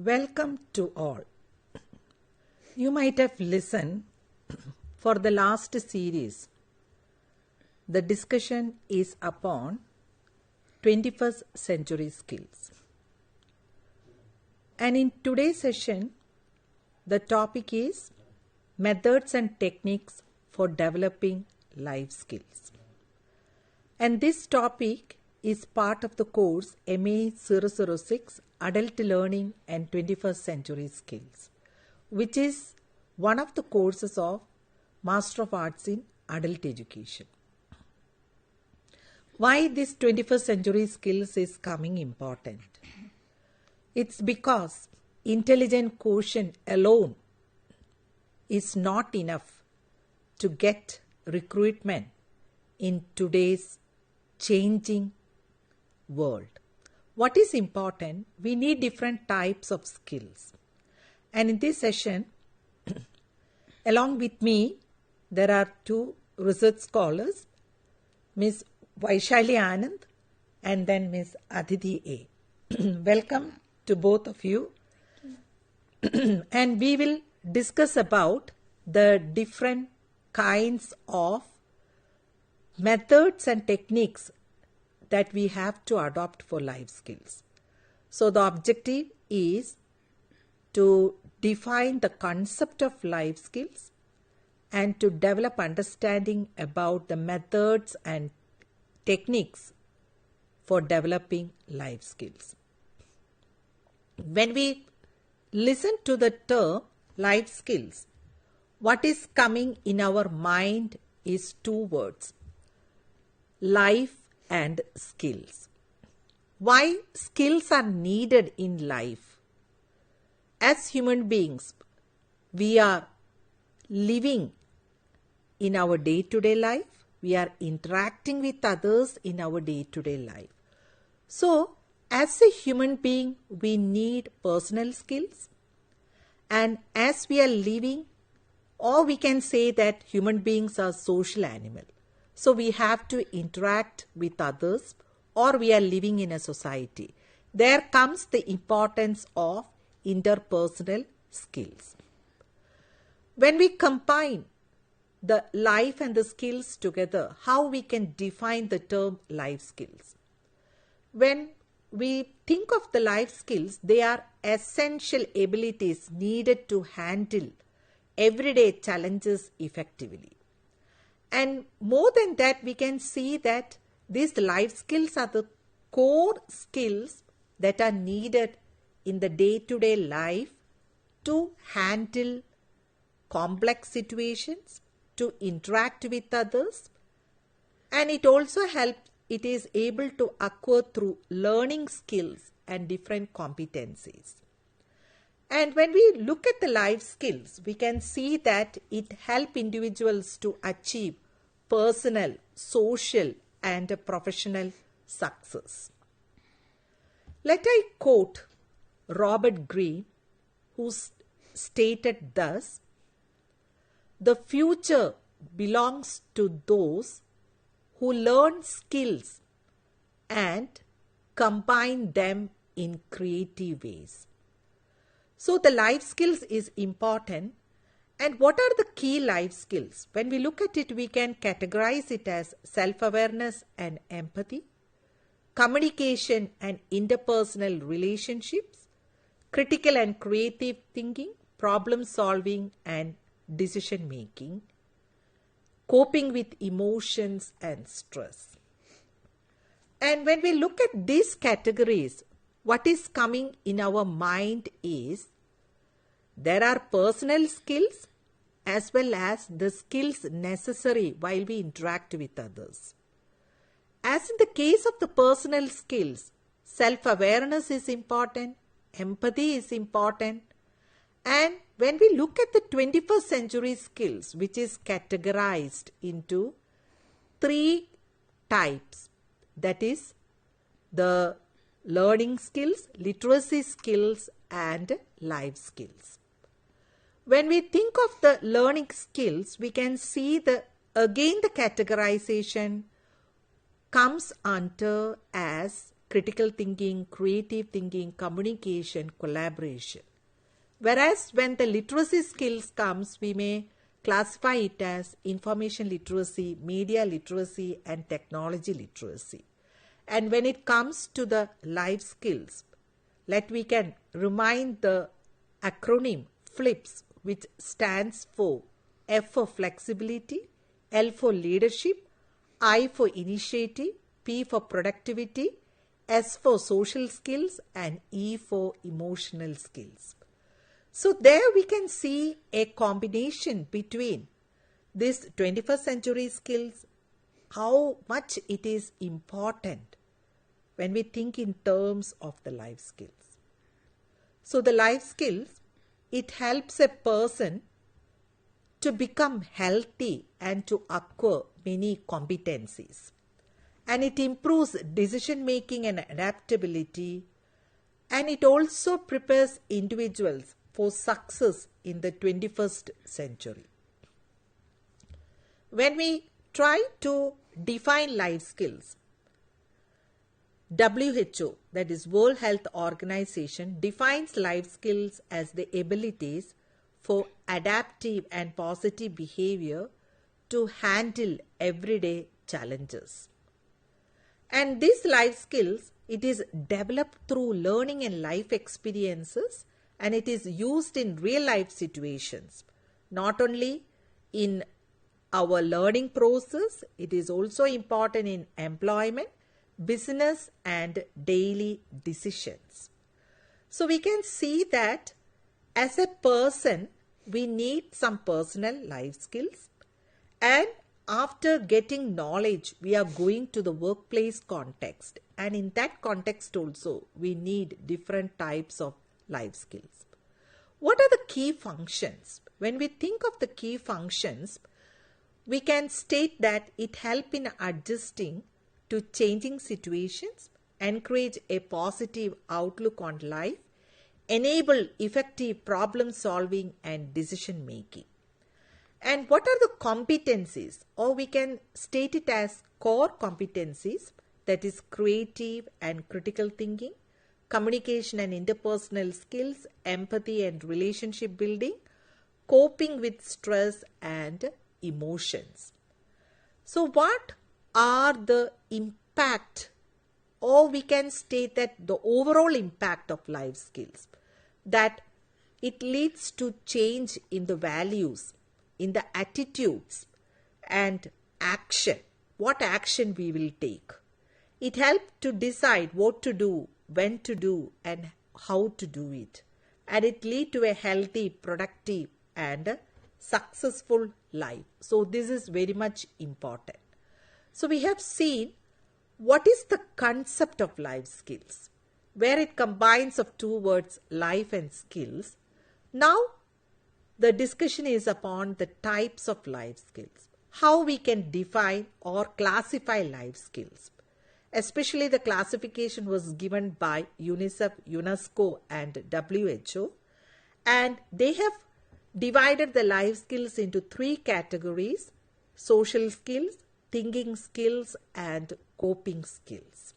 Welcome to all. You might have listened for the last series. The discussion is upon 21st century skills. And in today's session, the topic is methods and techniques for developing life skills. And this topic is part of the course MAAE 006 Adult Learning and 21st Century Skills, which is one of the courses of Master of Arts in Adult Education. Why this 21st century skills is coming important? It's because intelligent quotient alone is not enough to get recruitment in today's changing world. What is important? We need different types of skills. And in this session, along with me, there are two research scholars, Ms. Vaishali Anand and then Ms. Aditi A. Welcome to both of you. And we will discuss about the different kinds of methods and techniques that we have to adopt for life skills. So the objective is to define the concept of life skills and to develop understanding about the methods and techniques for developing life skills. When we listen to the term life skills, what is coming in our mind is two words: life and skills. Why skills are needed in life? As human beings, we are living in our day-to-day life. We are interacting with others in our day-to-day life. So, as a human being, we need personal skills. And as we are living, or we can say that human beings are social animals. So we have to interact with others, or we are living in a society. There comes the importance of interpersonal skills. When we combine the life and the skills together, how we can define the term life skills? When we think of the life skills, they are essential abilities needed to handle everyday challenges effectively. And more than that, we can see that these life skills are the core skills that are needed in the day-to-day life to handle complex situations, to interact with others, and it also helps, it is able to acquire through learning skills and different competencies. And when we look at the life skills, we can see that it helps individuals to achieve personal, social, and professional success. Let I quote Robert Greene, who stated thus: "The future belongs to those who learn skills and combine them in creative ways." So the life skills is important. And what are the key life skills? When we look at it, we can categorize it as self-awareness and empathy, communication and interpersonal relationships, critical and creative thinking, problem solving and decision making, coping with emotions and stress. And when we look at these categories, what is coming in our mind is there are personal skills as well as the skills necessary while we interact with others. As in the case of the personal skills, self-awareness is important, empathy is important, and when we look at the 21st century skills, which is categorized into three types, that is the learning skills, literacy skills, and life skills. When we think of the learning skills, we can see the categorization comes under as critical thinking, creative thinking, communication, collaboration. Whereas when the literacy skills comes, we may classify it as information literacy, media literacy, and technology literacy. And when it comes to the life skills, we can remind the acronym FLIPS, which stands for F for flexibility, L for leadership, I for initiative, P for productivity, S for social skills, and E for emotional skills. So there we can see a combination between these 21st century skills, how much it is important when we think in terms of the life skills. So the life skills, it helps a person to become healthy and to acquire many competencies. And it improves decision making and adaptability. And it also prepares individuals for success in the 21st century. When we try to define life skills, WHO, that is World Health Organization, defines life skills as the abilities for adaptive and positive behavior to handle everyday challenges. And these life skills, it is developed through learning and life experiences, and it is used in real life situations, not only in our learning process, it is also important in employment, business, and daily decisions. So we can see that as a person, we need some personal life skills, and after getting knowledge, we are going to the workplace context, and in that context also, we need different types of life skills. What are the key functions? When we think of the key functions, we can state that it helps in adjusting to changing situations, encourage a positive outlook on life, enable effective problem solving and decision making. And what are the competencies? Or we can state it as core competencies, that is creative and critical thinking, communication and interpersonal skills, empathy and relationship building, coping with stress and emotions. So what are the impact, or we can state that the overall impact of life skills, that it leads to change in the values, in the attitudes and action, what action we will take. It helps to decide what to do, when to do, and how to do it. And it leads to a healthy, productive and successful life. So this is very much important. So we have seen what is the concept of life skills, where it combines of two words, life and skills. Now the discussion is upon the types of life skills, how we can define or classify life skills. Especially the classification was given by UNICEF, UNESCO and WHO, and they have divided the life skills into three categories: social skills, thinking skills and coping skills.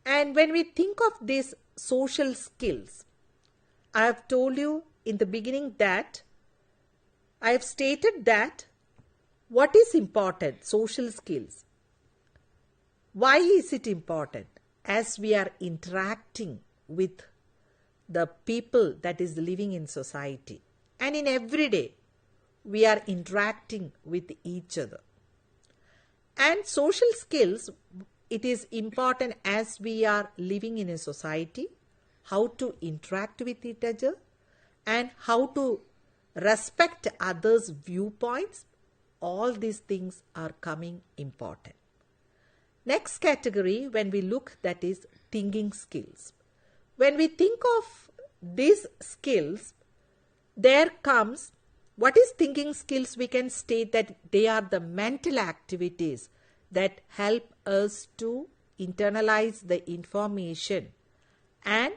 And when we think of these social skills, I have told you in the beginning that I have stated that what is important, social skills. Why is it important? As we are interacting with the people that is living in society, and in every day we are interacting with each other. And social skills, it is important as we are living in a society, how to interact with each other and how to respect others' viewpoints. All these things are coming important. Next category, when we look, that is thinking skills. When we think of these skills, there comes, what is thinking skills? We can state that they are the mental activities that help us to internalize the information, and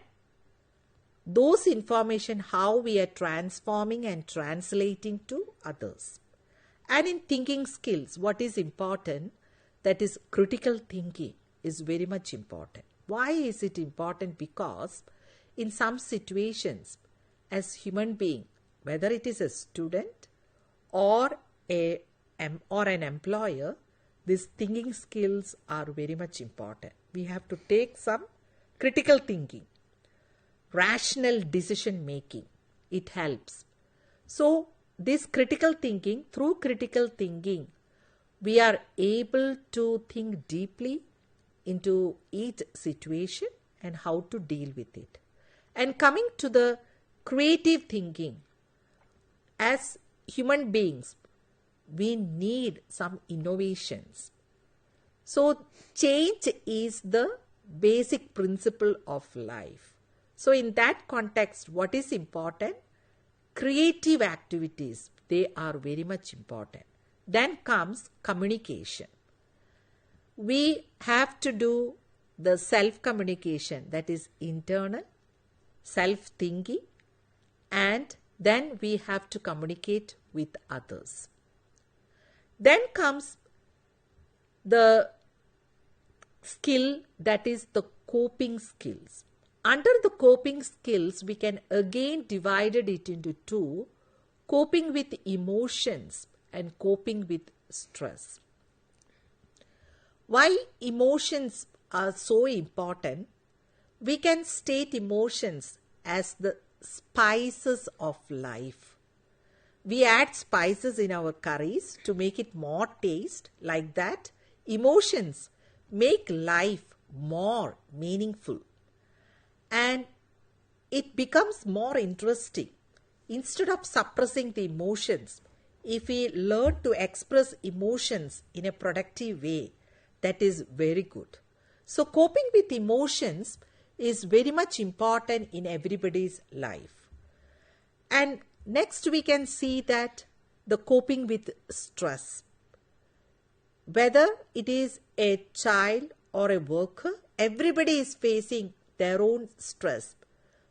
those information how we are transforming and translating to others. And in thinking skills, what is important? That is critical thinking. is very much important. Why is it important? Because in some situations, as human being, whether it is a student or an employer, these thinking skills are very much important. We have to take some critical thinking, rational decision making. It helps. So this critical thinking, through critical thinking, we are able to think deeply into each situation and how to deal with it. And coming to the creative thinking, as human beings, we need some innovations. So change is the basic principle of life. So in that context, what is important? Creative activities, they are very much important. Then comes communication. We have to do the self-communication, that is internal, self-thinking, and then we have to communicate with others. Then comes the skill, that is the coping skills. Under the coping skills, we can again divide it into two: coping with emotions and coping with stress. Why emotions are so important? We can state emotions as the spices of life. We add spices in our curries to make it more taste. Like that, emotions make life more meaningful and it becomes more interesting. Instead of suppressing the emotions, if we learn to express emotions in a productive way, that is very good. So coping with emotions is very much important in everybody's life. And next we can see that the coping with stress. Whether it is a child or a worker, everybody is facing their own stress.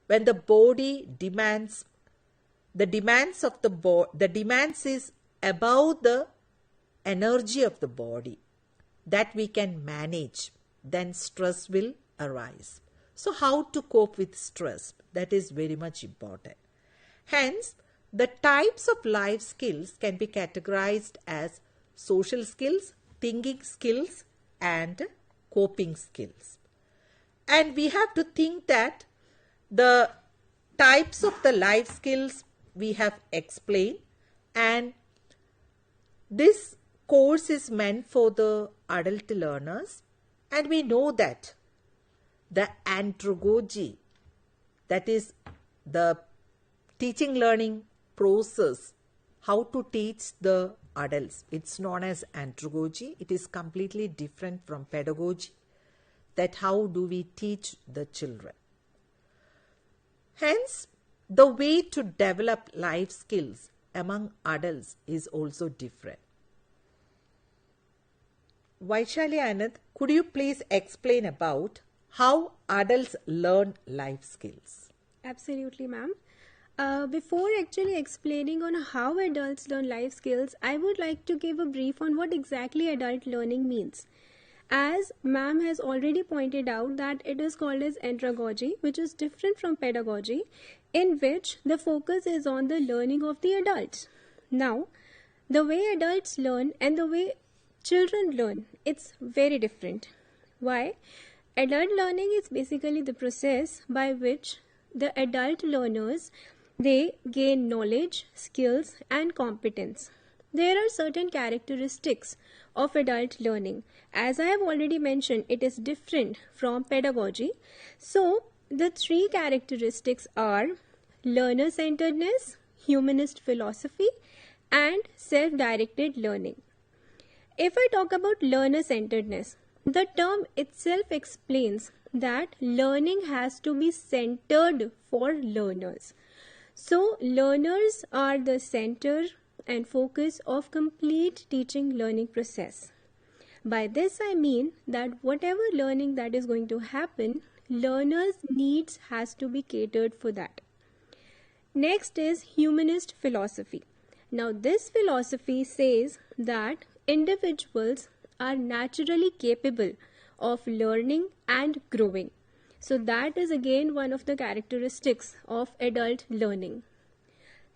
When the body demands, the demands is above the energy of the body that we can manage, then stress will arise. So how to cope with stress? That is very much important. Hence, the types of life skills can be categorized as social skills, thinking skills, and coping skills. And we have to think that the types of the life skills we have explained, and this course is meant for the adult learners, and we know that the andragogy, that is the teaching learning process, how to teach the adults, it's known as andragogy. It is completely different from pedagogy, that how do we teach the children. Hence, the way to develop life skills among adults is also different. Vaishali, Anand, could you please explain about how adults learn life skills? Absolutely, ma'am. Before actually explaining on how adults learn life skills, I would like to give a brief on what exactly adult learning means. As ma'am has already pointed out that it is called as andragogy, which is different from pedagogy, in which the focus is on the learning of the adults. Now, the way adults learn and the way children learn, it's very different. Why? Adult learning is basically the process by which the adult learners, they gain knowledge, skills, and competence. There are certain characteristics of adult learning. As I have already mentioned, it is different from pedagogy. So, the three characteristics are learner-centeredness, humanist philosophy, and self-directed learning. If I talk about learner-centeredness, the term itself explains that learning has to be centered for learners. So, learners are the center and focus of complete teaching learning process. By this I mean that whatever learning that is going to happen, learners' needs has to be catered for that. Next is humanist philosophy. Now this philosophy says that individuals are naturally capable of learning and growing. So that is again one of the characteristics of adult learning.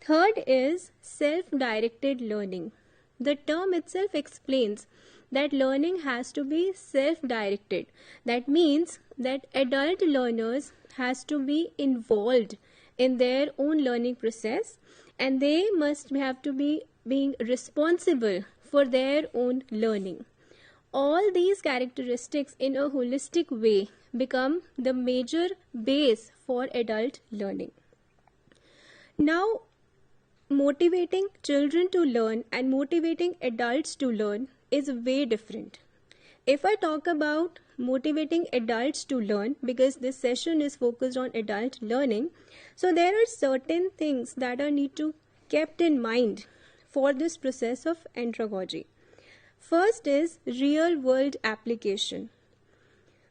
Third is self-directed learning. The term itself explains that learning has to be self-directed. That means that adult learners has to be involved in their own learning process, and they must have to be being responsible for their own learning. All these characteristics in a holistic way become the major base for adult learning. Now, motivating children to learn and motivating adults to learn is way different. If I talk about motivating adults to learn, because this session is focused on adult learning, so there are certain things that are need to kept in mind for this process of andragogy. First is real world application.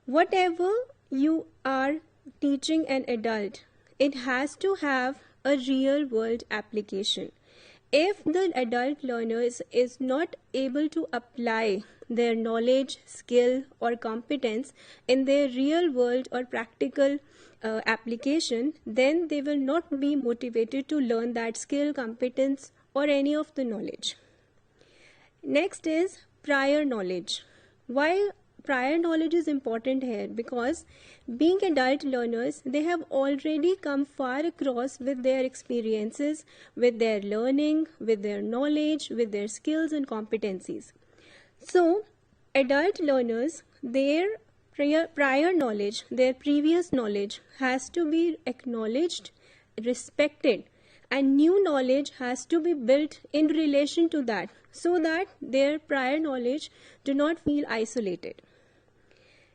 Whatever you are teaching an adult, it has to have a real world application. If the adult learner is not able to apply their knowledge, skill or competence in their real world or practical application, then they will not be motivated to learn that skill, competence or any of the knowledge. Next is prior knowledge. Why prior knowledge is important here? Because being adult learners, they have already come far across with their experiences, with their learning, with their knowledge, with their skills and competencies. So adult learners, their prior knowledge, their previous knowledge has to be acknowledged, respected, and new knowledge has to be built in relation to that, so that their prior knowledge do not feel isolated.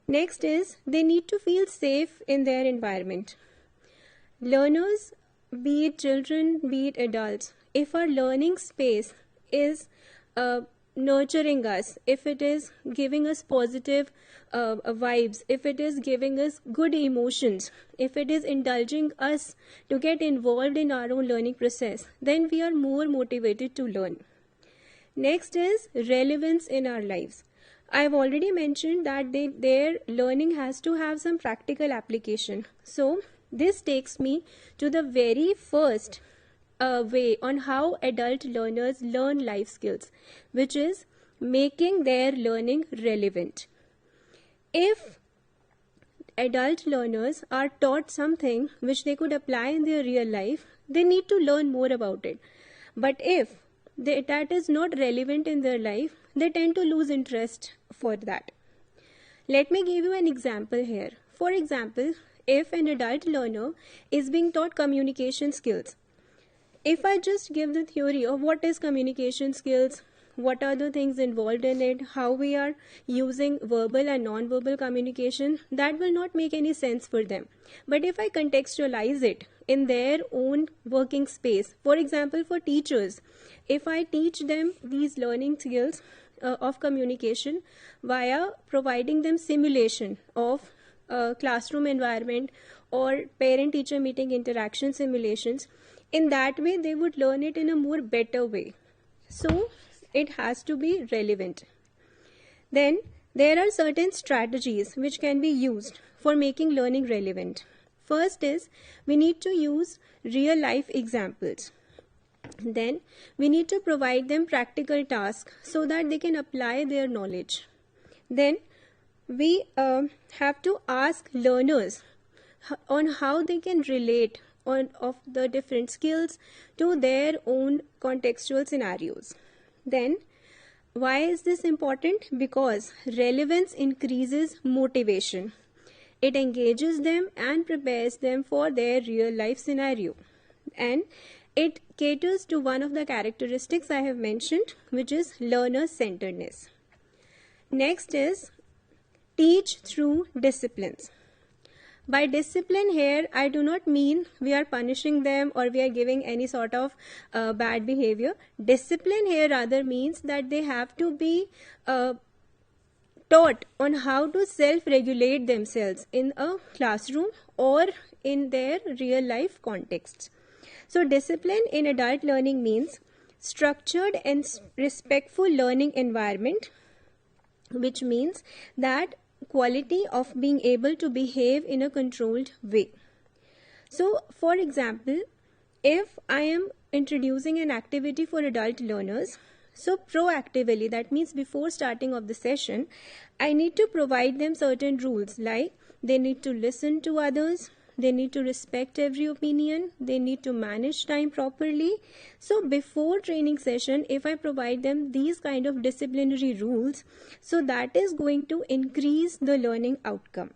Next is they need to feel safe in their environment. Learners, be it children, be it adults, if our learning space is nurturing us, if it is giving us positive vibes, if it is giving us good emotions, if it is indulging us to get involved in our own learning process, then we are more motivated to learn. Next is relevance in our lives. I've already mentioned that their learning has to have some practical application. So this takes me to the very first way on how adult learners learn life skills, which is making their learning relevant. If adult learners are taught something which they could apply in their real life, they need to learn more about it. But if that is not relevant in their life, they tend to lose interest for that. Let me give you an example here. For example, if an adult learner is being taught communication skills, if I just give the theory of what is communication skills, what are the things involved in it, how we are using verbal and non-verbal communication, that will not make any sense for them. But if I contextualize it in their own working space, for example, for teachers, if I teach them these learning skills of communication via providing them simulation of classroom environment or parent-teacher meeting interaction simulations, in that way they would learn it in a more better way. So it has to be relevant. Then there are certain strategies which can be used for making learning relevant. First is we need to use real life examples. Then we need to provide them practical tasks so that they can apply their knowledge. Then we have to ask learners on how they can relate of the different skills to their own contextual scenarios. Then why is this important? Because relevance increases motivation. It engages them and prepares them for their real life scenario. And it caters to one of the characteristics I have mentioned, which is learner-centeredness. Next is teach through disciplines. By discipline here, I do not mean we are punishing them or we are giving any sort of bad behavior. Discipline here rather means that they have to be taught on how to self-regulate themselves in a classroom or in their real life contexts. So discipline in adult learning means structured and respectful learning environment, which means that quality of being able to behave in a controlled way. So, for example, if I am introducing an activity for adult learners, so proactively, that means before starting of the session, I need to provide them certain rules, like they need to listen to others, they need to respect every opinion, they need to manage time properly. So before training session, if I provide them these kind of disciplinary rules, so that is going to increase the learning outcome.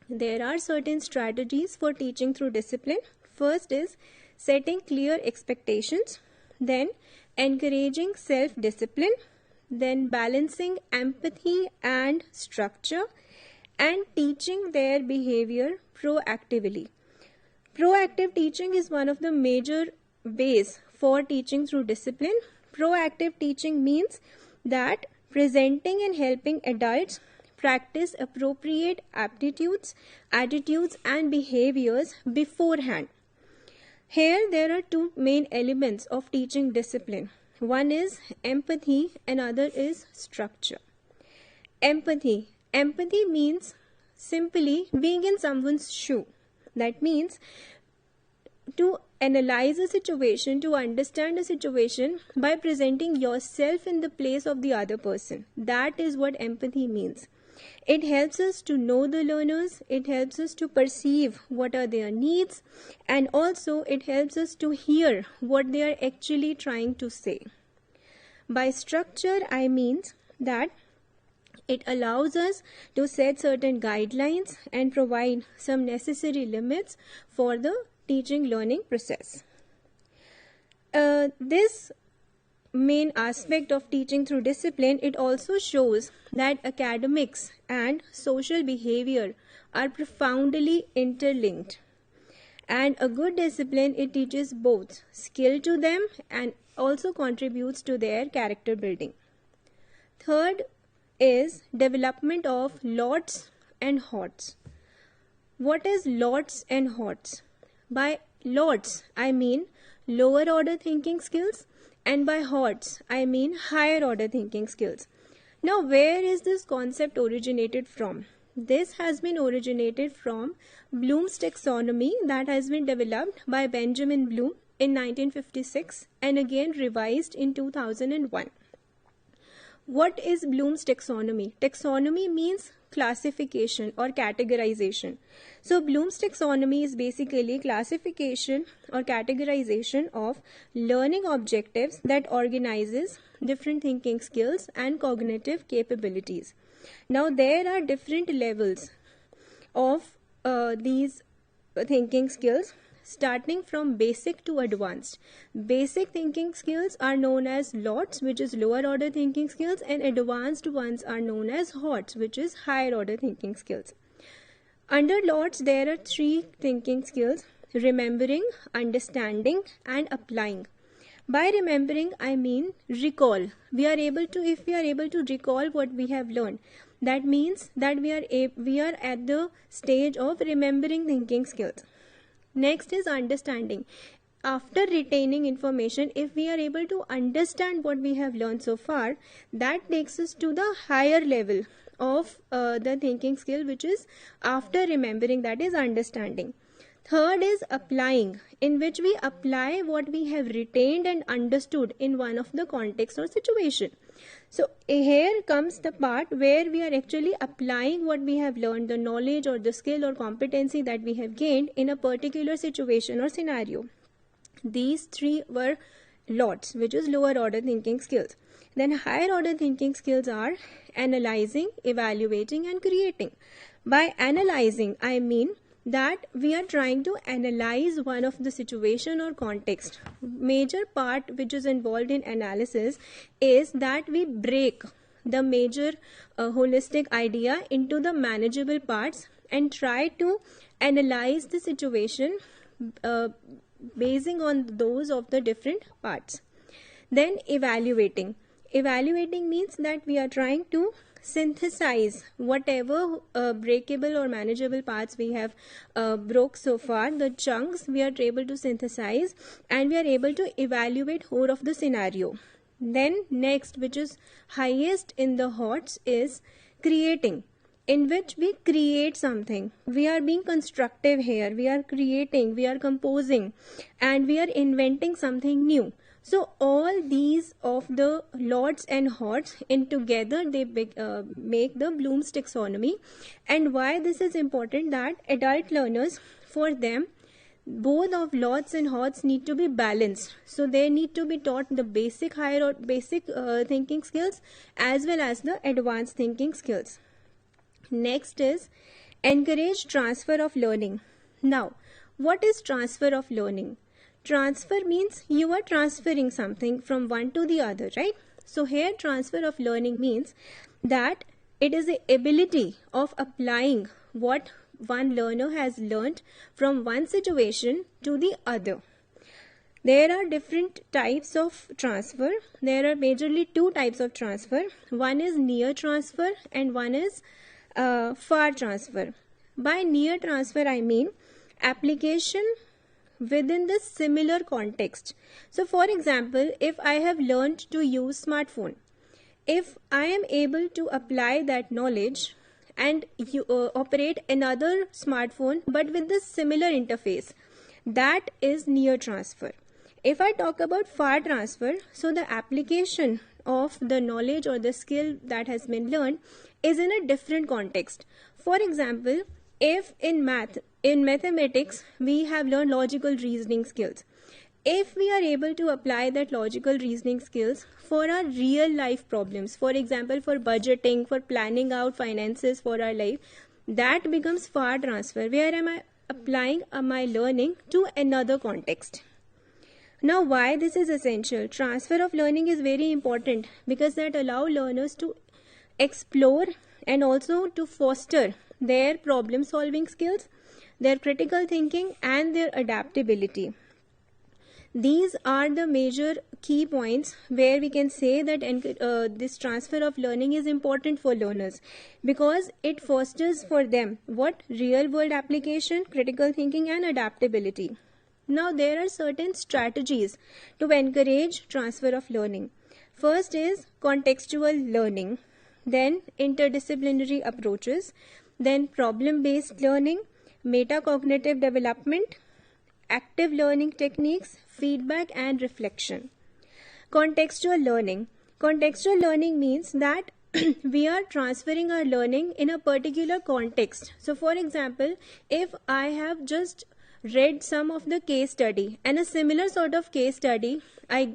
There are certain strategies for teaching through discipline. First is setting clear expectations, then encouraging self-discipline, then balancing empathy and structure, and teaching their behavior proactively. Proactive teaching is one of the major ways for teaching through discipline. Proactive teaching means that presenting and helping adults practice appropriate aptitudes, attitudes, and behaviors beforehand. Here there are two main elements of teaching discipline. One is empathy, another is structure. Empathy. Empathy means simply being in someone's shoe. That means to analyze a situation, to understand a situation by presenting yourself in the place of the other person. That is what empathy means. It helps us to know the learners, it helps us to perceive what are their needs, and also it helps us to hear what they are actually trying to say. By structure, I mean that it allows us to set certain guidelines and provide some necessary limits for the teaching learning process. This main aspect of teaching through discipline, it also shows that academics and social behavior are profoundly interlinked. And a good discipline, it teaches both skill to them and also contributes to their character building. Third is development of lots and hots. What is lots and hots? By lots, I mean lower order thinking skills, and by hots, I mean higher order thinking skills. Now, where is this concept originated from? This has been originated from Bloom's taxonomy that has been developed by Benjamin Bloom in 1956 and again revised in 2001. What is Bloom's taxonomy? Taxonomy means classification or categorization. So Bloom's taxonomy is basically classification or categorization of learning objectives that organizes different thinking skills and cognitive capabilities. Now there are different levels of these thinking skills, starting from basic to advanced. Basic thinking skills are known as lots, which is lower order thinking skills, and advanced ones are known as hots, which is higher order thinking skills. Under lots, there are three thinking skills: remembering, understanding, and applying. By remembering, I mean recall. If we are able to recall what we have learned, that means that we are at the stage of remembering thinking skills. Next is understanding. After retaining information, if we are able to understand what we have learned so far, that takes us to the higher level of the thinking skill, which is after remembering, that is understanding. Third is applying, in which we apply what we have retained and understood in one of the context or situation. So here comes the part where we are actually applying what we have learned, the knowledge or the skill or competency that we have gained in a particular situation or scenario. These three were lots, which is lower order thinking skills. Then higher order thinking skills are analyzing, evaluating, and creating. By analyzing, I mean that we are trying to analyze one of the situation or context. Major part which is involved in analysis is that we break the major holistic idea into the manageable parts and try to analyze the situation basing on those of the different parts. Then evaluating. Evaluating means that we are trying to synthesize whatever breakable or manageable parts we have broke so far, the chunks we are able to synthesize, and we are able to evaluate whole of the scenario. Then next, which is highest in the HOTS, is creating. in which we create something. We are being constructive here. We are creating, we are composing, and we are inventing something new. So all these of the lots and hots in together, they make the Bloom's taxonomy. And why this is important, that adult learners, for them, both of lots and hots need to be balanced. So they need to be taught the basic thinking skills as well as the advanced thinking skills. Next is encourage transfer of learning. Now, what is transfer of learning? Transfer means you are transferring something from one to the other, right? So here transfer of learning means that it is the ability of applying what one learner has learned from one situation to the other. There are different types of transfer. There are majorly two types of transfer. One is near transfer and one is far transfer. By near transfer, I mean application within the similar context. So for example, if I have learned to use smartphone, if I am able to apply that knowledge and operate another smartphone but with the similar interface, that is near transfer. If I talk about far transfer, so the application of the knowledge or the skill that has been learned is in a different context. For example, if in mathematics we have learned logical reasoning skills, if we are able to apply that logical reasoning skills for our real life problems, for example for budgeting, for planning out finances for our life, that becomes far transfer, where am I applying my learning to another context. Now, why this is essential? Transfer of learning is very important because that allow learners to explore and also to foster their problem solving skills, their critical thinking, and their adaptability. These are the major key points where we can say that this transfer of learning is important for learners because it fosters for them what? Real world application, critical thinking, and adaptability. Now, there are certain strategies to encourage transfer of learning. First is contextual learning, then interdisciplinary approaches, then problem-based learning, metacognitive development, active learning techniques, feedback, and reflection. Contextual learning. Contextual learning means that we are transferring our learning in a particular context. So, for example, if I have just read some of the case study and a similar sort of case study I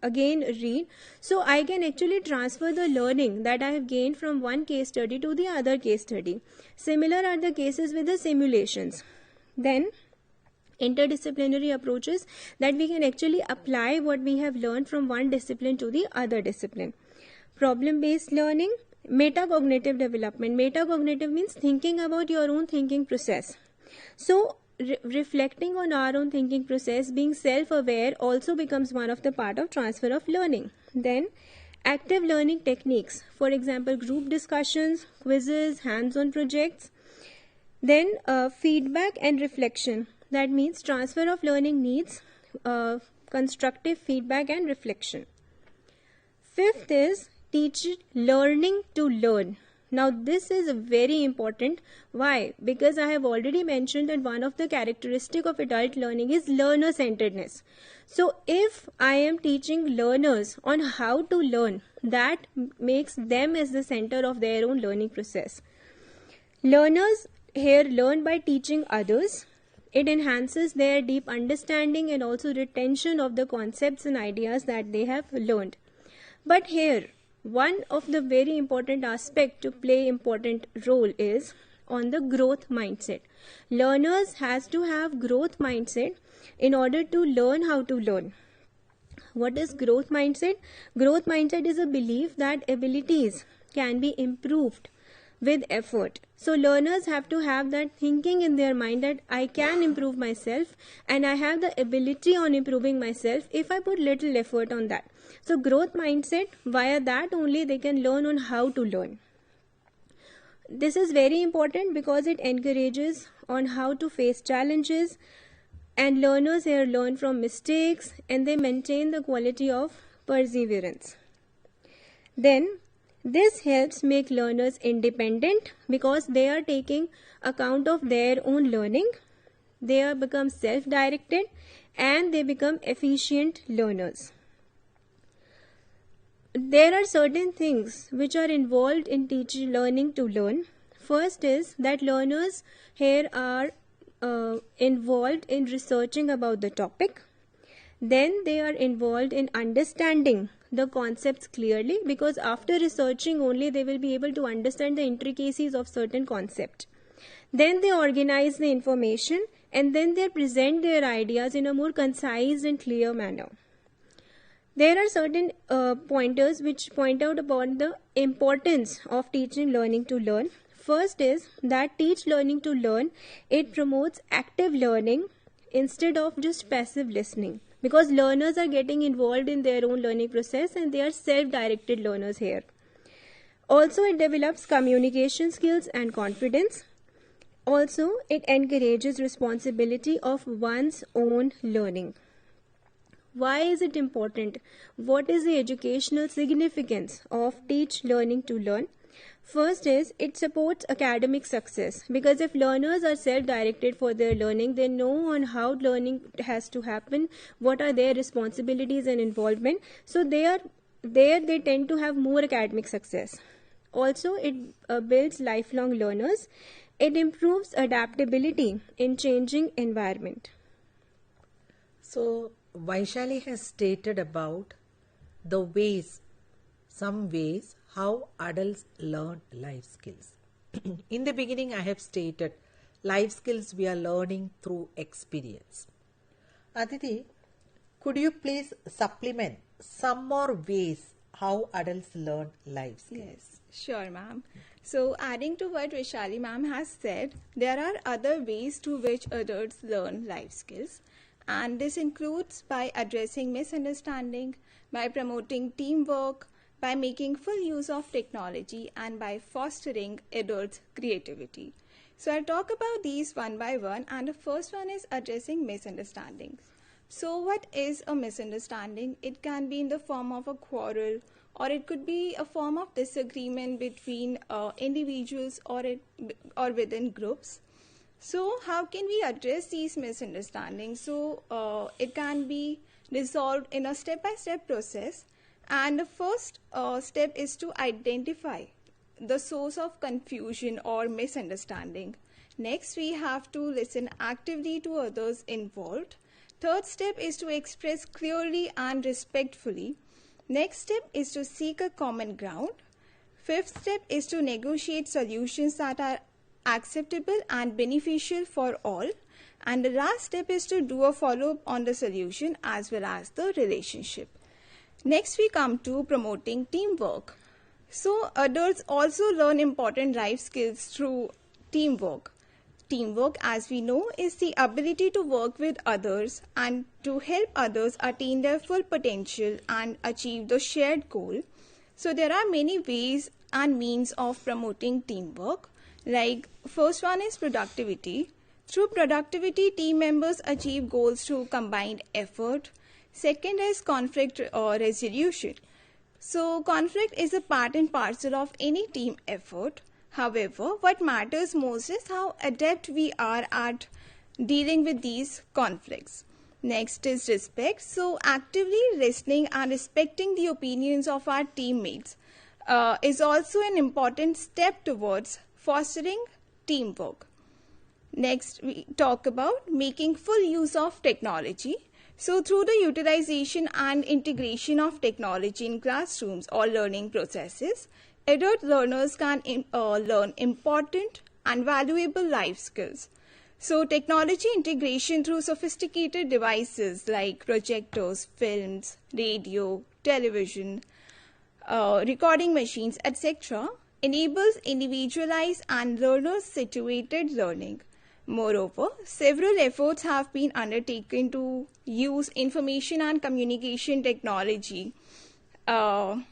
again read, so I can actually transfer the learning that I have gained from one case study to the other case study. Similar are the cases with the simulations. Then interdisciplinary approaches, that we can actually apply what we have learned from one discipline to the other discipline. Problem-based learning, metacognitive development. Metacognitive means thinking about your own thinking process. So reflecting on our own thinking process, being self-aware also becomes one of the part of transfer of learning. Then active learning techniques, for example group discussions, quizzes, hands-on projects. Then feedback and reflection, that means transfer of learning needs constructive feedback and reflection. Fifth is learning to learn. Now this is very important. Why? Because I have already mentioned that one of the characteristics of adult learning is learner-centeredness. So if I am teaching learners on how to learn, that makes them as the center of their own learning process. Learners here learn by teaching others. It enhances their deep understanding and also retention of the concepts and ideas that they have learned. But here, one of the very important aspect to play important role is on the growth mindset. Learners has to have growth mindset in order to learn how to learn. What is growth mindset? Growth mindset is a belief that abilities can be improved with effort. So learners have to have that thinking in their mind that I can improve myself and I have the ability on improving myself if I put little effort on that. So growth mindset, via that only they can learn on how to learn. This is very important because it encourages on how to face challenges, and learners here learn from mistakes and they maintain the quality of perseverance. Then This helps make learners independent because they are taking account of their own learning. They are become self-directed and they become efficient learners. There are certain things which are involved in teaching learning to learn. First is that learners here are involved in researching about the topic. Then they are involved in understanding the concepts clearly, because after researching only they will be able to understand the intricacies of certain concept. Then they organize the information and then they present their ideas in a more concise and clear manner. There are certain pointers which point out about the importance of teaching learning to learn. First is that teach learning to learn. It promotes active learning instead of just passive listening, because learners are getting involved in their own learning process and they are self-directed learners here. Also, it develops communication skills and confidence. Also, it encourages responsibility of one's own learning. Why is it important? What is the educational significance of teach learning to learn? First is it supports academic success, because if learners are self-directed for their learning, they know on how learning has to happen, what are their responsibilities and involvement. So they tend to have more academic success. Also, it builds lifelong learners. It improves adaptability in changing environment. So Vaishali has stated about some ways how adults learn life skills. In the beginning, I have stated life skills we are learning through experience. Aditi, could you please supplement some more ways how adults learn life skills? Yes, sure, ma'am. So, adding to what Vaishali ma'am has said, there are other ways to which adults learn life skills, and this includes by addressing misunderstanding, by promoting teamwork, by making full use of technology, and by fostering adults' creativity. So, I'll talk about these one by one, and the first one is addressing misunderstandings. So, what is a misunderstanding? It can be in the form of a quarrel, or it could be a form of disagreement between individuals or within groups. So, how can we address these misunderstandings? So, it can be resolved in a step-by-step process. And the first step is to identify the source of confusion or misunderstanding. Next, we have to listen actively to others involved. Third step is to express clearly and respectfully. Next step is to seek a common ground. Fifth step is to negotiate solutions that are acceptable and beneficial for all. And the last step is to do a follow-up on the solution as well as the relationship. Next, we come to promoting teamwork. So, adults also learn important life skills through teamwork. Teamwork, as we know, is the ability to work with others and to help others attain their full potential and achieve the shared goal. So, there are many ways and means of promoting teamwork. Like, first one is productivity. Through productivity, team members achieve goals through combined effort. Second is conflict resolution. So, conflict is a part and parcel of any team effort. However, what matters most is how adept we are at dealing with these conflicts. Next is respect. So, actively listening and respecting the opinions of our teammates is also an important step towards fostering teamwork. Next, we talk about making full use of technology. So, through the utilization and integration of technology in classrooms or learning processes, adult learners can learn important and valuable life skills. So, technology integration through sophisticated devices like projectors, films, radio, television, recording machines, etc. enables individualized and learner-situated learning. Moreover, several efforts have been undertaken to use information and communication technology to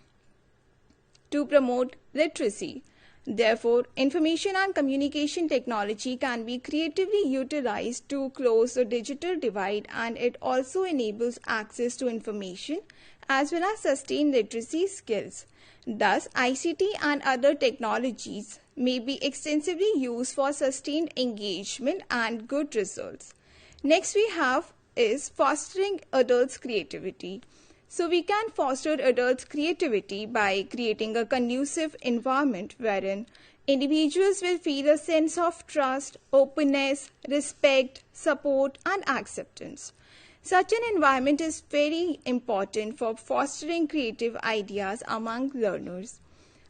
promote literacy. Therefore, information and communication technology can be creatively utilized to close the digital divide, and it also enables access to information as well as sustain literacy skills. Thus, ICT and other technologies may be extensively used for sustained engagement and good results. Next we have is fostering adults' creativity. So we can foster adults' creativity by creating a conducive environment wherein individuals will feel a sense of trust, openness, respect, support, and acceptance. Such an environment is very important for fostering creative ideas among learners.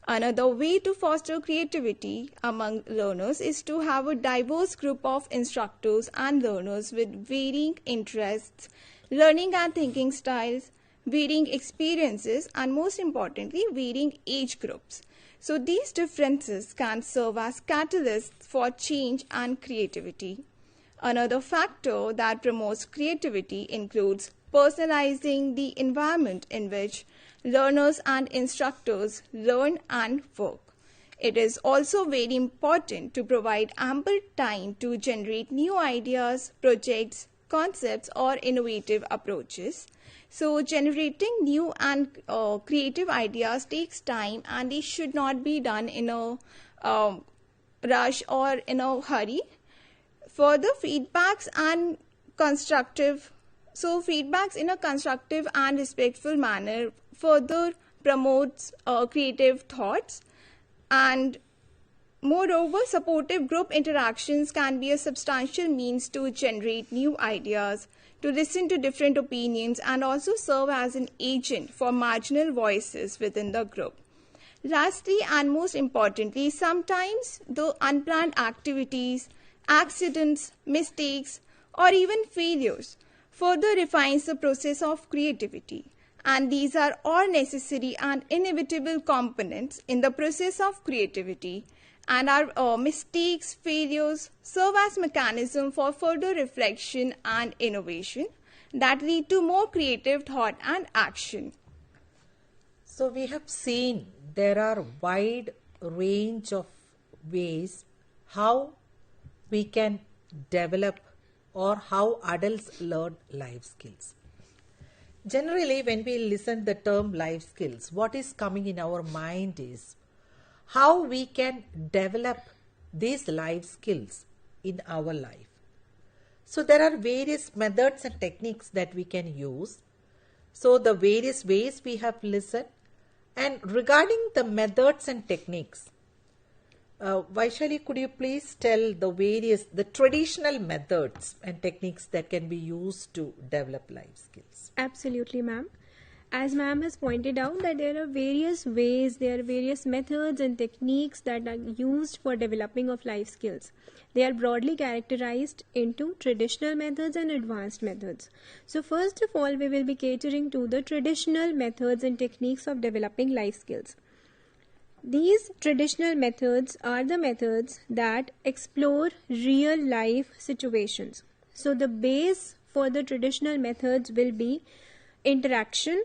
Another way to foster creativity among learners is to have a diverse group of instructors and learners with varying interests, learning and thinking styles, varying experiences, and most importantly, varying age groups. So these differences can serve as catalysts for change and creativity. Another factor that promotes creativity includes personalizing the environment in which learners and instructors learn and work. It is also very important to provide ample time to generate new ideas, projects, concepts, or innovative approaches. So generating new and creative ideas takes time, and they should not be done in a rush or in a hurry. Further, feedbacks in a constructive and respectful manner further promotes creative thoughts, and moreover, supportive group interactions can be a substantial means to generate new ideas, to listen to different opinions, and also serve as an agent for marginal voices within the group. Lastly, and most importantly, sometimes the unplanned activities, accidents, mistakes, or even failures further refines the process of creativity. And these are all necessary and inevitable components in the process of creativity, and our mistakes, failures serve as mechanism for further reflection and innovation that lead to more creative thought and action. So we have seen there are wide range of ways how we can develop or how adults learn life skills. Generally, when we listen the term life skills, what is coming in our mind is how we can develop these life skills in our life. So there are various methods and techniques that we can use. So the various ways we have listened, and regarding the methods and techniques, Vaishali, could you please tell the traditional methods and techniques that can be used to develop life skills? Absolutely, ma'am. As ma'am has pointed out that there are various ways, there are various methods and techniques that are used for developing of life skills. They are broadly characterized into traditional methods and advanced methods. So first of all, we will be catering to the traditional methods and techniques of developing life skills. These traditional methods are the methods that explore real life situations. So the base for the traditional methods will be interaction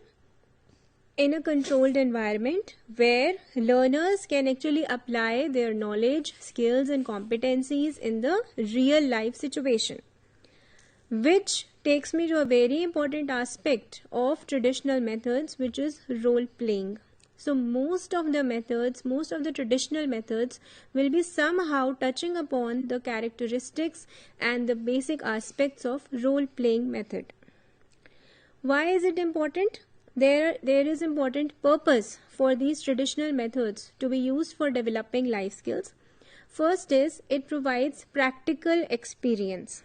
in a controlled environment where learners can actually apply their knowledge, skills and competencies in the real life situation. Which takes me to a very important aspect of traditional methods, which is role playing. So most of the traditional methods will be somehow touching upon the characteristics and the basic aspects of role-playing method. Why is it important? There is important purpose for these traditional methods to be used for developing life skills. First is it provides practical experience.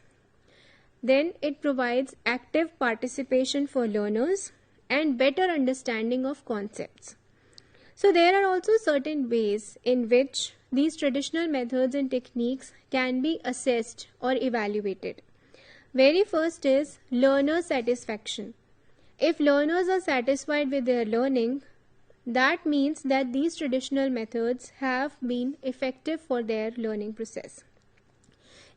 Then it provides active participation for learners and better understanding of concepts. So there are also certain ways in which these traditional methods and techniques can be assessed or evaluated. Very first is learner satisfaction. If learners are satisfied with their learning, that means that these traditional methods have been effective for their learning process.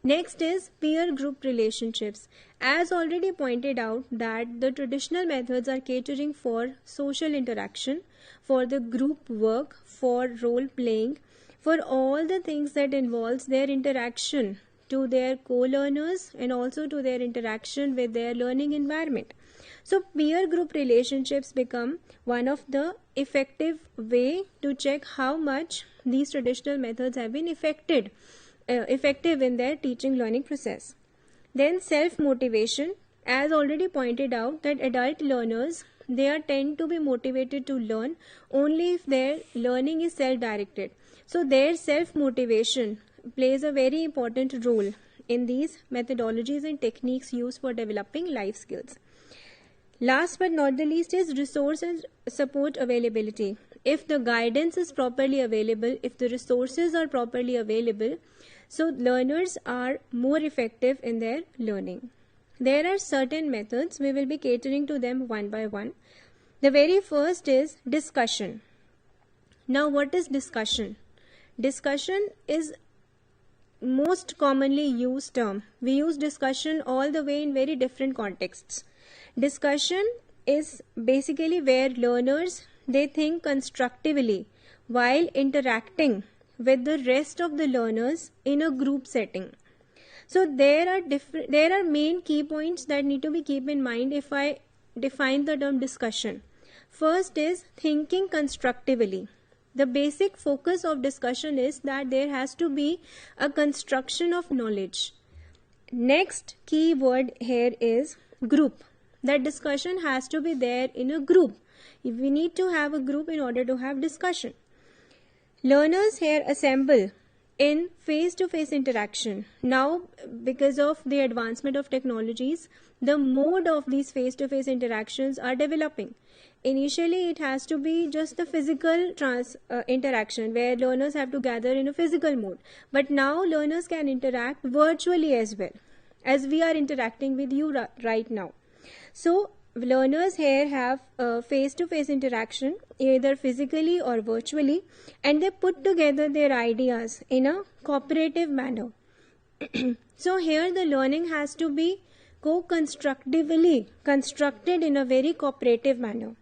Next is peer group relationships. As already pointed out that the traditional methods are catering for social interaction, for the group work, for role playing, for all the things that involves their interaction to their co-learners and also to their interaction with their learning environment. So peer group relationships become one of the effective way to check how much these traditional methods have been effective in their teaching learning process. Then self-motivation, as already pointed out, that adult learners, they tend to be motivated to learn only if their learning is self-directed. So their self-motivation plays a very important role in these methodologies and techniques used for developing life skills. Last but not the least is resource and support availability. If the guidance is properly available, if the resources are properly available, so learners are more effective in their learning. There are certain methods, we will be catering to them one by one. The very first is discussion. Now what is discussion? Discussion is most commonly used term. We use discussion all the way in very different contexts. Discussion is basically where learners, they think constructively while interacting with the rest of the learners in a group setting. So there are main key points that need to be kept in mind if I define the term discussion. First is thinking constructively. The basic focus of discussion is that there has to be a construction of knowledge. Next key word here is group. That discussion has to be there in a group. We need to have a group in order to have discussion. Learners here assemble in face-to-face interaction. Now, because of the advancement of technologies, the mode of these face-to-face interactions are developing. Initially, it has to be just the physical interaction where learners have to gather in a physical mode. But now, learners can interact virtually as well, as we are interacting with you right now. So, learners here have face-to-face interaction either physically or virtually, and they put together their ideas in a cooperative manner. So here the learning has to be co-constructively constructed in a very cooperative manner,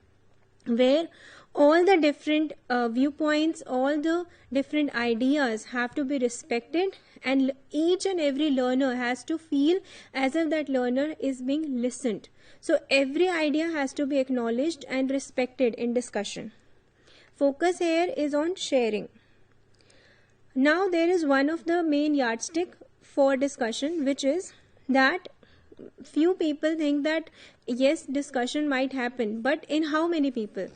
where all the different viewpoints, all the different ideas have to be respected, and each and every learner has to feel as if that learner is being listened. So every idea has to be acknowledged and respected in discussion. Focus here is on sharing. Now there is one of the main yardstick for discussion, which is that few people think that yes, discussion might happen, but in how many people?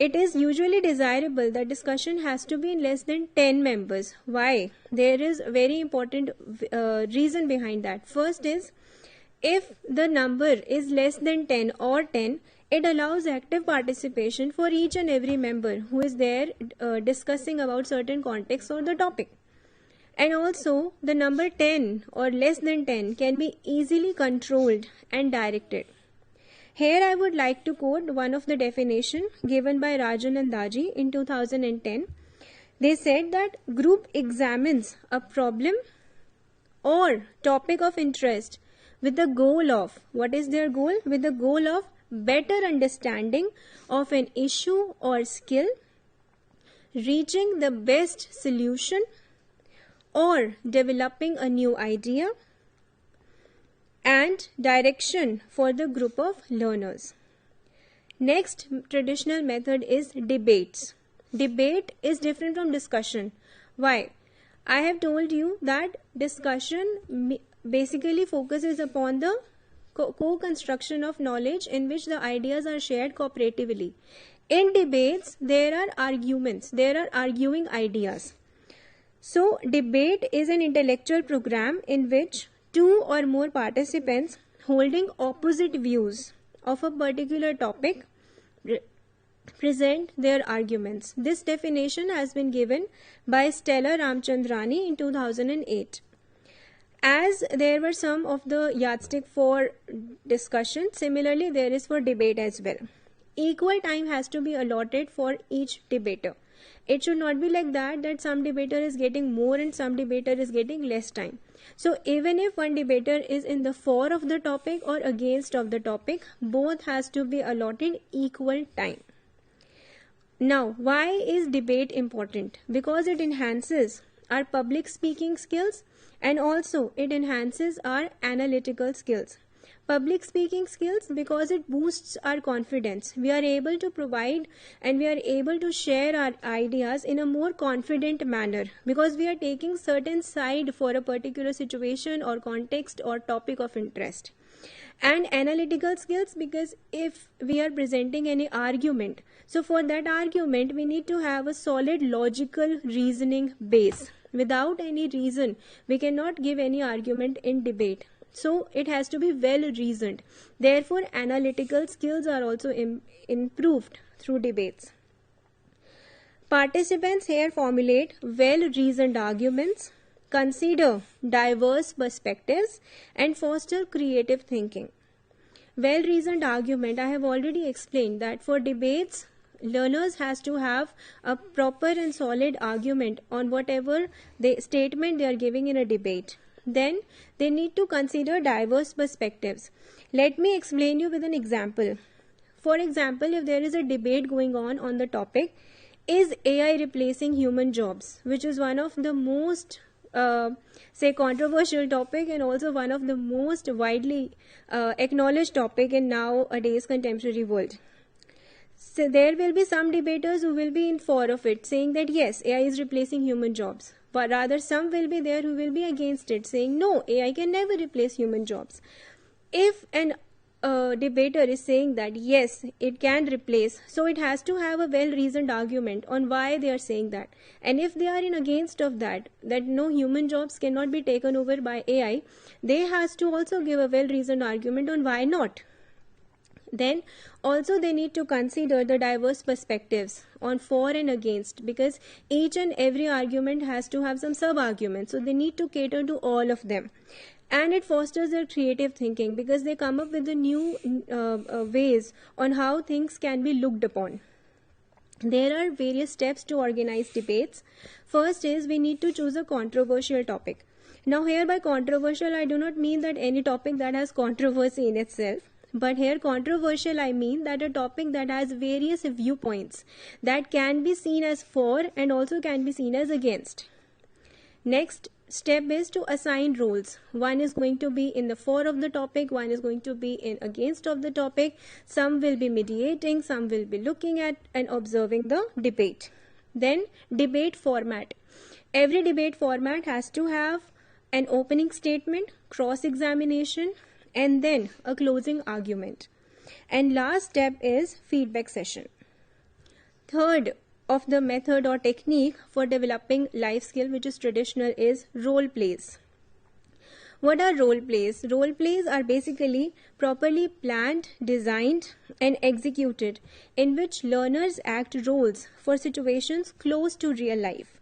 It is usually desirable that discussion has to be in less than 10 members. Why? There is a very important reason behind that. First is, if the number is less than 10 or 10, it allows active participation for each and every member who is there discussing about certain context or the topic. And also, the number 10 or less than 10 can be easily controlled and directed. Here I would like to quote one of the definition given by Rajan and Daji in 2010. They said that group examines a problem or topic of interest with the goal of, what is their goal? With the goal of better understanding of an issue or skill, reaching the best solution, or developing a new idea and direction for the group of learners. Next traditional method is debates. Debate is different from discussion. Why? I have told you that discussion basically focuses upon the co-construction of knowledge in which the ideas are shared cooperatively. In debates, there are arguments, there are arguing ideas. So, debate is an intellectual program in which two or more participants holding opposite views of a particular topic present their arguments. This definition has been given by Stella Ramchandrani in 2008. As there were some of the yardstick for discussion, similarly there is for debate as well. Equal time has to be allotted for each debater. It should not be like that some debater is getting more and some debater is getting less time. So even if one debater is in the for of the topic or against of the topic, both has to be allotted equal time. Now, why is debate important? Because it enhances our public speaking skills and also it enhances our analytical skills. Public speaking skills because it boosts our confidence. We are able to provide and we are able to share our ideas in a more confident manner because we are taking certain side for a particular situation or context or topic of interest. And analytical skills because if we are presenting any argument, so for that argument we need to have a solid logical reasoning base. Without any reason we cannot give any argument in debate. So it has to be well reasoned. Therefore, analytical skills are also improved through debates. Participants here formulate well reasoned arguments, consider diverse perspectives, and foster creative thinking. Well reasoned argument, I have already explained that for debates, learners has to have a proper and solid argument on whatever statement they are giving in a debate. Then they need to consider diverse perspectives. Let me explain you with an example. For example, if there is a debate going on the topic, is AI replacing human jobs, which is one of the most controversial topic and also one of the most widely acknowledged topic in nowadays contemporary world. So there will be some debaters who will be in favor of it, saying that yes, AI is replacing human jobs. But rather some will be there who will be against it, saying no, AI can never replace human jobs. If an debater is saying that yes, it can replace, so it has to have a well-reasoned argument on why they are saying that. And if they are in against of that no human jobs cannot be taken over by AI, they has to also give a well-reasoned argument on why not. Then also they need to consider the diverse perspectives on for and against, because each and every argument has to have some sub-arguments. So they need to cater to all of them. And it fosters their creative thinking because they come up with the new ways on how things can be looked upon. There are various steps to organize debates. First is we need to choose a controversial topic. Now here by controversial, I do not mean that any topic that has controversy in itself. But here controversial, I mean that a topic that has various viewpoints that can be seen as for and also can be seen as against. Next step is to assign roles. One is going to be in the for of the topic, one is going to be in against of the topic. Some will be mediating, some will be looking at and observing the debate. Then debate format. Every debate format has to have an opening statement, cross-examination, and then a closing argument. And last step is feedback session. Third of the method or technique for developing life skill, which is traditional, is role plays. What are role plays? Role plays are basically properly planned, designed, and executed in which learners act roles for situations close to real life.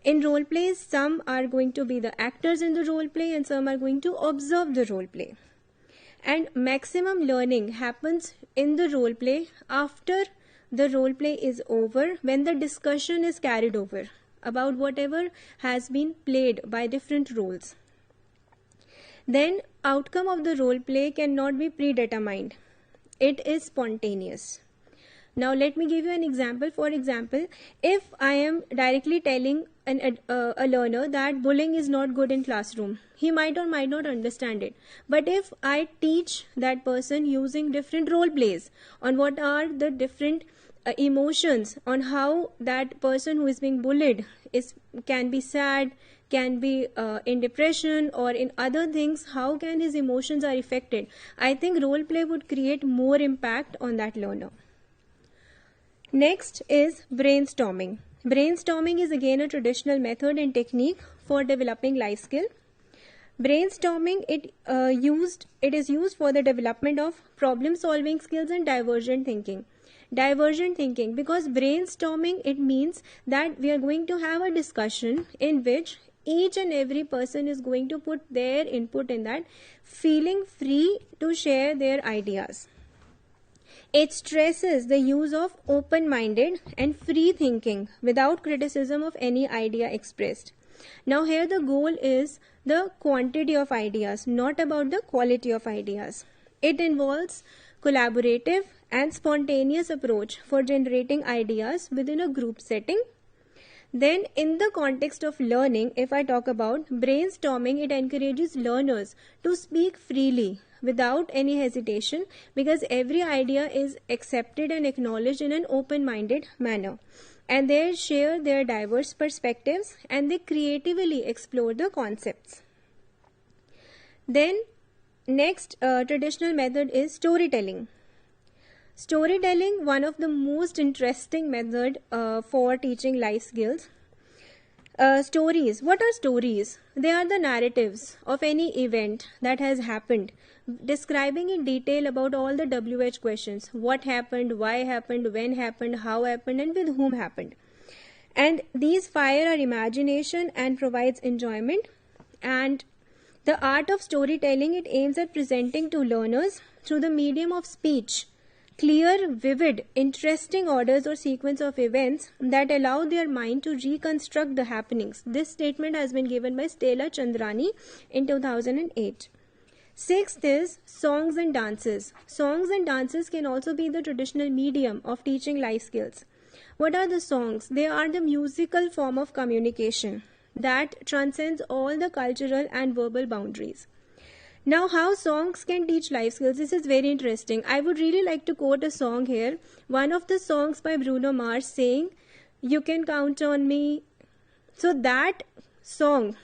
In role plays, some are going to be the actors in the role play and some are going to observe the role play. And maximum learning happens in the role play after the role play is over, when the discussion is carried over about whatever has been played by different roles. Then outcome of the role play cannot be predetermined. It is spontaneous. Now let me give you an example. For example, if I am directly telling a learner that bullying is not good in classroom, he might or might not understand it. But if I teach that person using different role plays on what are the different emotions, on how that person who is being bullied can be sad, can be in depression or in other things, how can his emotions are affected, I think role play would create more impact on that learner. Next is brainstorming. Brainstorming is again a traditional method and technique for developing life skill. Brainstorming, it is used for the development of problem solving skills and divergent thinking. Divergent thinking, because brainstorming, it means that we are going to have a discussion in which each and every person is going to put their input in that, feeling free to share their ideas. It stresses the use of open-minded and free thinking without criticism of any idea expressed. Now here the goal is the quantity of ideas, not about the quality of ideas. It involves collaborative and spontaneous approach for generating ideas within a group setting. Then in the context of learning, if I talk about brainstorming, it encourages learners to speak freely without any hesitation, because every idea is accepted and acknowledged in an open-minded manner. And they share their diverse perspectives and they creatively explore the concepts. Then next traditional method is storytelling. Storytelling, one of the most interesting method for teaching life skills. Stories. What are stories? They are the narratives of any event that has happened, describing in detail about all the WH questions. What happened, why happened, when happened, how happened, and with whom happened. And these fire our imagination and provides enjoyment. And the art of storytelling, it aims at presenting to learners through the medium of speech clear, vivid, interesting orders or sequence of events that allow their mind to reconstruct the happenings. This statement has been given by Stella Chandrani in 2008. Sixth is songs and dances. Songs and dances can also be the traditional medium of teaching life skills. What are the songs? They are the musical form of communication that transcends all the cultural and verbal boundaries. Now, how songs can teach life skills? This is very interesting. I would really like to quote a song here. One of the songs by Bruno Mars saying, "You can count on me." So that song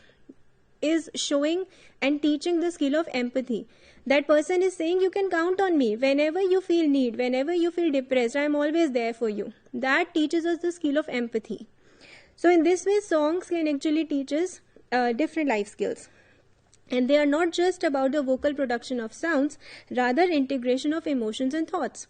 is showing and teaching the skill of empathy. That person is saying, you can count on me. Whenever you feel need, whenever you feel depressed, I am always there for you. That teaches us the skill of empathy. So in this way, songs can actually teach us different life skills. And they are not just about the vocal production of sounds, rather integration of emotions and thoughts.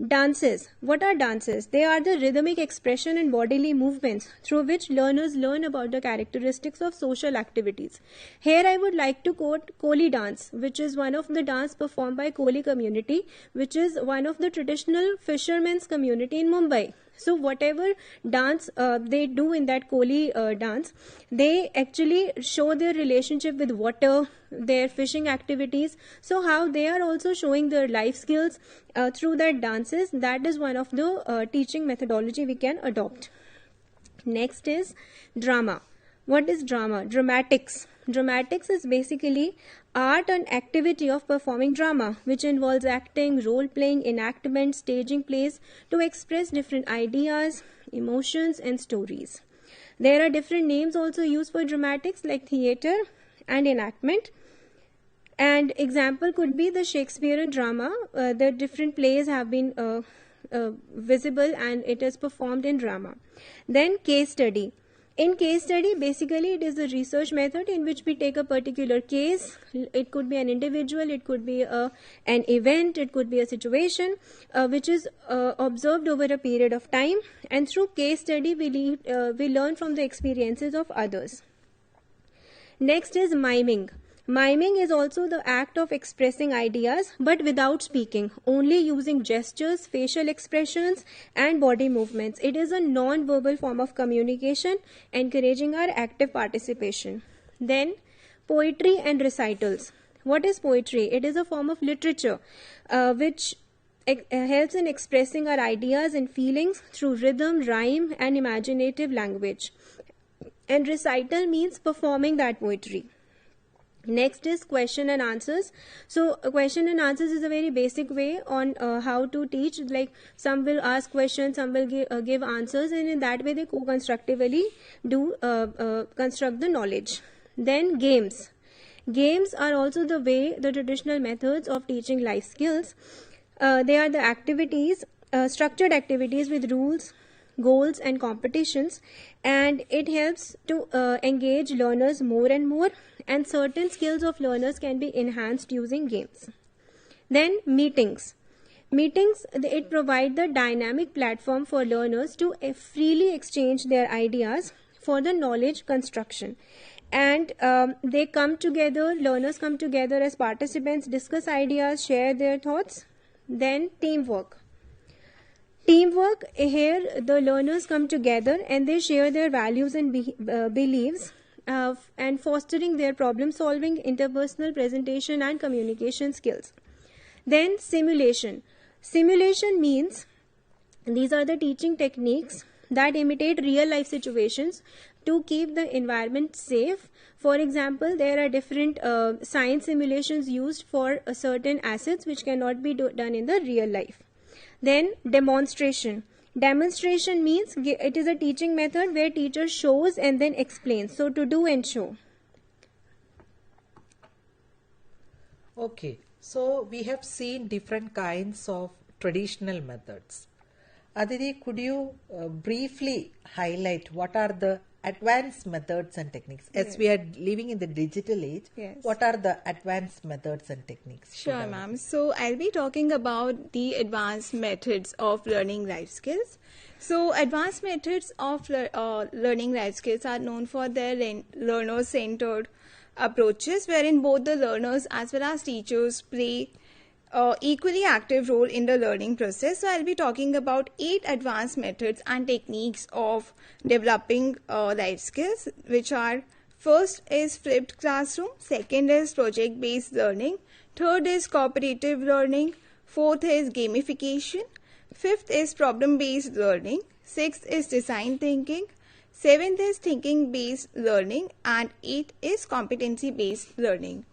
Dances. What are dances? They are the rhythmic expression and bodily movements through which learners learn about the characteristics of social activities. Here I would like to quote Koli dance, which is one of the dance performed by Koli community, which is one of the traditional fishermen's community in Mumbai. So whatever dance they do in that Koli dance, they actually show their relationship with water, their fishing activities. So how they are also showing their life skills through that dances. That is one of the teaching methodology we can adopt. Next is drama. What is drama? Dramatics. Dramatics is basically art and activity of performing drama, which involves acting, role-playing, enactment, staging plays to express different ideas, emotions, and stories. There are different names also used for dramatics like theatre and enactment. And example could be the Shakespearean drama. The different plays have been visible and it is performed in drama. Then case study. In case study, basically it is a research method in which we take a particular case. It could be an individual, it could be an event, it could be a situation which is observed over a period of time, and through case study we learn from the experiences of others. Next is miming. Miming is also the act of expressing ideas but without speaking, only using gestures, facial expressions and body movements. It is a non-verbal form of communication, encouraging our active participation. Then poetry and recitals. What is poetry? It is a form of literature which helps in expressing our ideas and feelings through rhythm, rhyme and imaginative language. And recital means performing that poetry. Next is question and answers. So question and answers is a very basic way on how to teach. Like some will ask questions, some will give answers, and in that way they co-constructively do construct the knowledge. Then games. Games are also the traditional methods of teaching life skills. They are the activities, structured activities with rules, goals and competitions, and it helps to engage learners more and more, and certain skills of learners can be enhanced using games. Then meetings. Meetings, it provides the dynamic platform for learners to freely exchange their ideas for the knowledge construction. And they come together, learners come together as participants, discuss ideas, share their thoughts. Then teamwork. Teamwork, here the learners come together and they share their values and beliefs and fostering their problem solving, interpersonal presentation and communication skills. Then simulation. Simulation means these are the teaching techniques that imitate real life situations to keep the environment safe. For example, there are different science simulations used for certain assets which cannot be done in the real life. Then demonstration. Demonstration means it is a teaching method where teacher shows and then explains. So to do and show. Okay, so we have seen different kinds of traditional methods. Aditi, could you briefly highlight what are the advanced methods and techniques? As we are living in the digital age, what are the advanced methods and techniques? Sure, ma'am. So I'll be talking about the advanced methods of learning life skills. So advanced methods of learning life skills are known for their learner-centered approaches, wherein both the learners as well as teachers play equally active role in the learning process. So I'll be talking about 8 advanced methods and techniques of developing life skills, which are: first is flipped classroom, second is project-based learning, third is cooperative learning, fourth is gamification, fifth is problem-based learning, sixth is design thinking, seventh is thinking-based learning, and eighth is competency-based learning.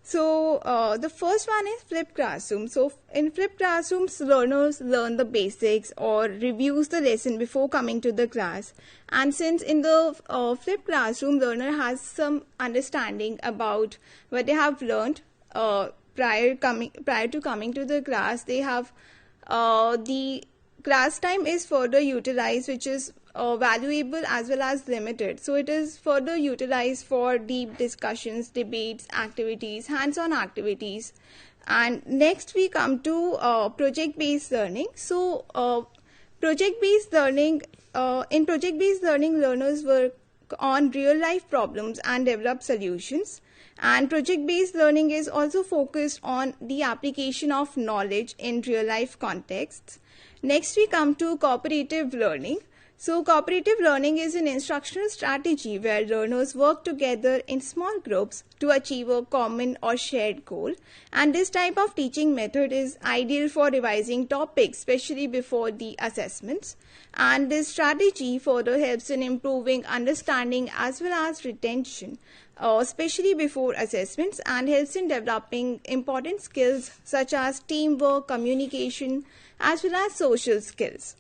So the first one is flipped classroom. So in flipped classrooms, learners learn the basics or reviews the lesson before coming to the class. And since in the flipped classroom, learner has some understanding about what they have learned prior to coming to the class, they have the class time is further utilized, which is valuable as well as limited. So it is further utilized for deep discussions, debates, activities, hands-on activities. And next we come to project-based learning. So project-based learning, in project-based learning, learners work on real-life problems and develop solutions. And project-based learning is also focused on the application of knowledge in real-life contexts. Next we come to cooperative learning. So cooperative learning is an instructional strategy where learners work together in small groups to achieve a common or shared goal. And this type of teaching method is ideal for revising topics, especially before the assessments. And this strategy further helps in improving understanding as well as retention, especially before assessments, and helps in developing important skills such as teamwork, communication, as well as social skills.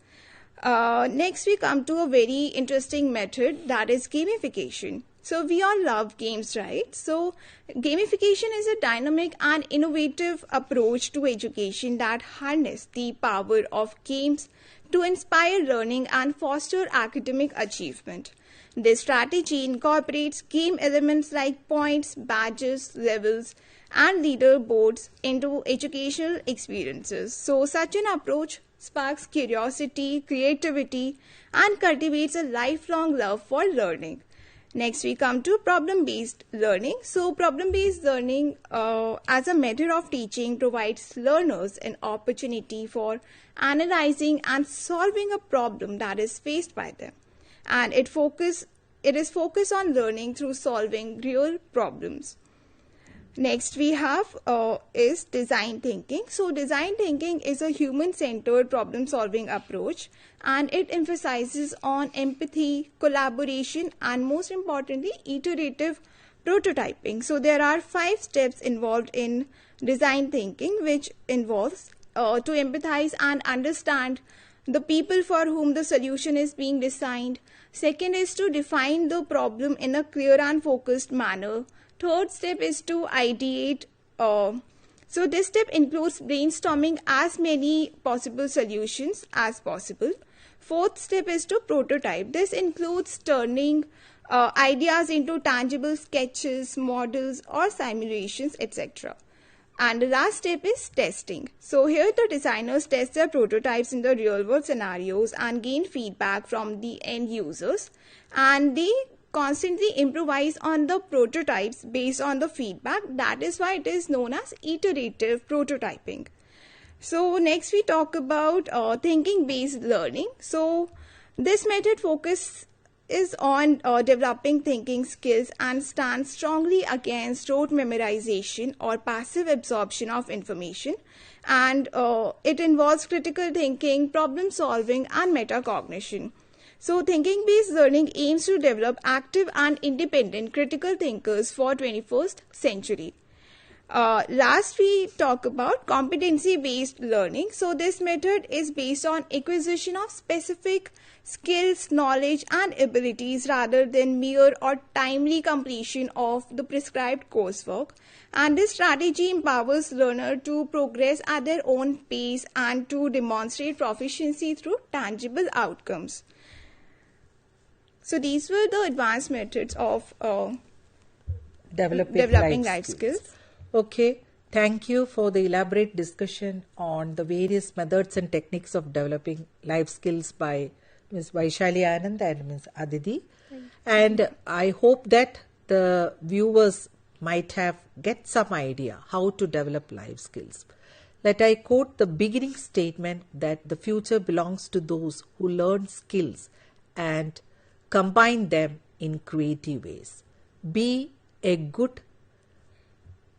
Next we come to a very interesting method, that is gamification. So we all love games, right? So gamification is a dynamic and innovative approach to education that harness the power of games to inspire learning and foster academic achievement. This strategy incorporates game elements like points, badges, levels, and leaderboards into educational experiences. So such an approach sparks curiosity, creativity, and cultivates a lifelong love for learning. Next we come to problem-based learning. So problem-based learning as a method of teaching provides learners an opportunity for analyzing and solving a problem that is faced by them. And it is focused on learning through solving real problems. Next we have is design thinking. So design thinking is a human-centered problem-solving approach, and it emphasizes on empathy, collaboration, and most importantly, iterative prototyping. So there are 5 steps involved in design thinking, which involves to empathize and understand the people for whom the solution is being designed. Second is to define the problem in a clear and focused manner. Third step is to ideate. So this step includes brainstorming as many possible solutions as possible. Fourth step is to prototype. This includes turning ideas into tangible sketches, models, or simulations, etc. And the last step is testing. So here the designers test their prototypes in the real world scenarios and gain feedback from the end users, and they constantly improvise on the prototypes based on the feedback. That is why it is known as iterative prototyping. So next we talk about thinking based learning. So this method focuses on developing thinking skills and stands strongly against rote memorization or passive absorption of information, and it involves critical thinking, problem solving, and metacognition. So thinking based learning aims to develop active and independent critical thinkers for 21st century. Last we talk about competency based learning. So this method is based on acquisition of specific skills, knowledge and abilities rather than mere or timely completion of the prescribed coursework. And this strategy empowers learner to progress at their own pace and to demonstrate proficiency through tangible outcomes. So these were the advanced methods of developing life skills. Okay, thank you for the elaborate discussion on the various methods and techniques of developing life skills by Ms. Vaishali Anand and Ms. Aditi. And I hope that the viewers might have get some idea how to develop life skills. Let I quote the beginning statement that the future belongs to those who learn skills and combine them in creative ways. Be a good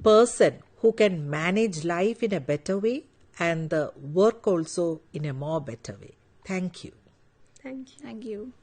person who can manage life in a better way and the work also in a more better way. Thank you. Thank you. Thank you.